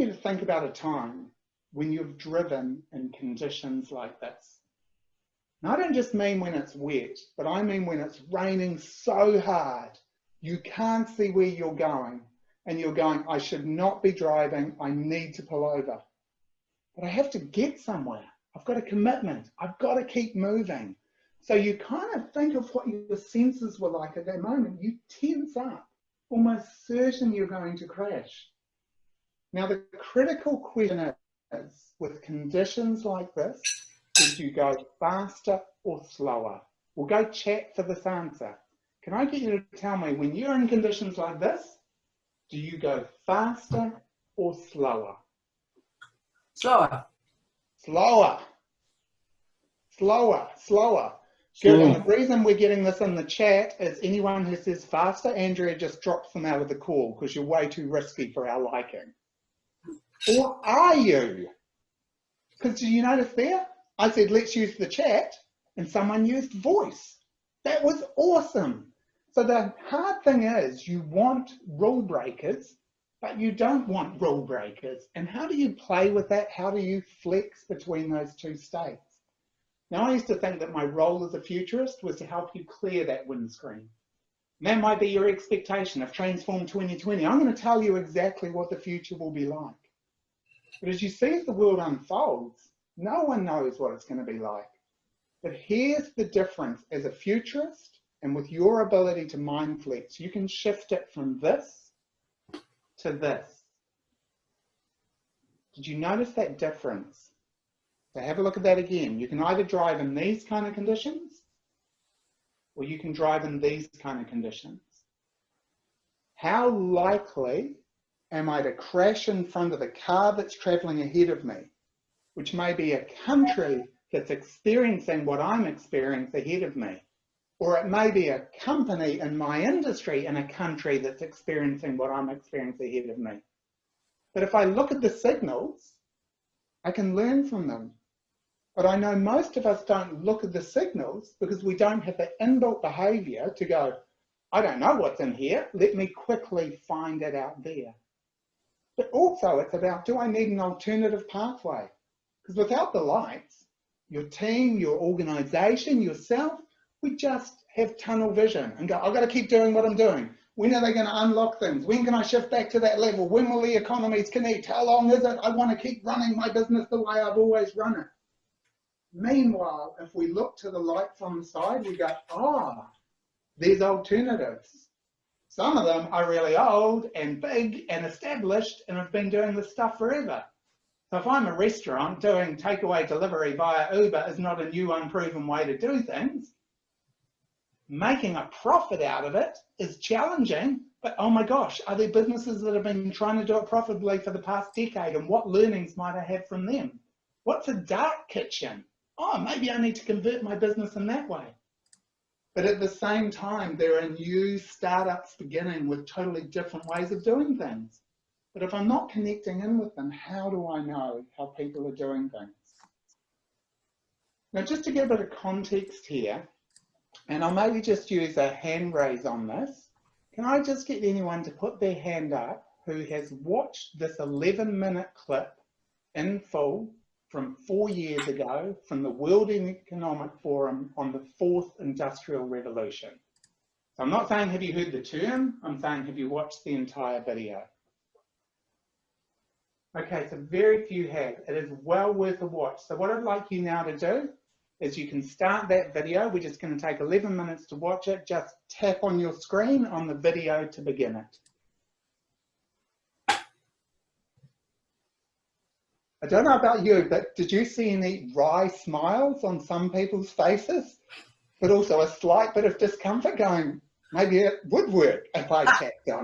you to think about a time when you've driven in conditions like this. And I don't just mean when it's wet, but I mean when it's raining so hard, you can't see where you're going, and you're going, I should not be driving, I need to pull over. But I have to get somewhere. I've got a commitment. I've got to keep moving. So you kind of think of what your senses were like at that moment. You tense up, almost certain you're going to crash. Now, the critical question is, with conditions like this, did you go faster or slower? We'll go chat for this answer. Can I get you to tell me, when you're in conditions like this, do you go faster or slower? Slower. Slower. Slower. Slower. Good. And the reason we're getting this in the chat is anyone who says faster, Andrea just drops them out of the call because you're way too risky for our liking. Or are you? Because did you notice there? I said, let's use the chat, and someone used voice. That was awesome. So the hard thing is, you want rule breakers, but you don't want rule breakers. And how do you play with that? How do you flex between those two states? Now, I used to think that my role as a futurist was to help you clear that windscreen. And that might be your expectation of Transform 2020. I'm going to tell you exactly what the future will be like. But as you see as the world unfolds, no one knows what it's going to be like. But here's the difference as a futurist and with your ability to mind flex. You can shift it from this to this. Did you notice that difference? So have a look at that again. You can either drive in these kind of conditions, or you can drive in these kind of conditions. How likely am I to crash in front of the car that's traveling ahead of me, which may be a country that's experiencing what I'm experiencing ahead of me, or it may be a company in my industry in a country that's experiencing what I'm experiencing ahead of me. But if I look at the signals, I can learn from them. But I know most of us don't look at the signals because we don't have the inbuilt behavior to go, I don't know what's in here, let me quickly find it out there. But also it's about, do I need an alternative pathway? Because without the lights, your team, your organization, yourself, we just have tunnel vision and go, I've got to keep doing what I'm doing. When are they going to unlock things? When can I shift back to that level? When will the economies connect? How long is it? I want to keep running my business the way I've always run it. Meanwhile, if we look to the lights on the side, we go, there's alternatives. Some of them are really old and big and established and have been doing this stuff forever. So if I'm a restaurant, doing takeaway delivery via Uber is not a new, unproven way to do things. Making a profit out of it is challenging, but oh my gosh, are there businesses that have been trying to do it profitably for the past decade, and what learnings might I have from them? What's a dark kitchen? Oh, maybe I need to convert my business in that way. But at the same time, there are new startups beginning with totally different ways of doing things. But if I'm not connecting in with them, how do I know how people are doing things? Now, just to get a bit of context here, and I'll maybe just use a hand raise on this. Can I just get anyone to put their hand up who has watched this 11-minute clip in full from 4 years ago from the World Economic Forum on the 4th Industrial Revolution? So I'm not saying have you heard the term, I'm saying have you watched the entire video? Okay, so very few have. It is well worth a watch. So what I'd like you now to do is you can start that video. We're just going to take 11 minutes to watch it. Just tap on your screen on the video to begin it. I don't know about you, but did you see any wry smiles on some people's faces? But also a slight bit of discomfort going, maybe it would work if I tapped on it.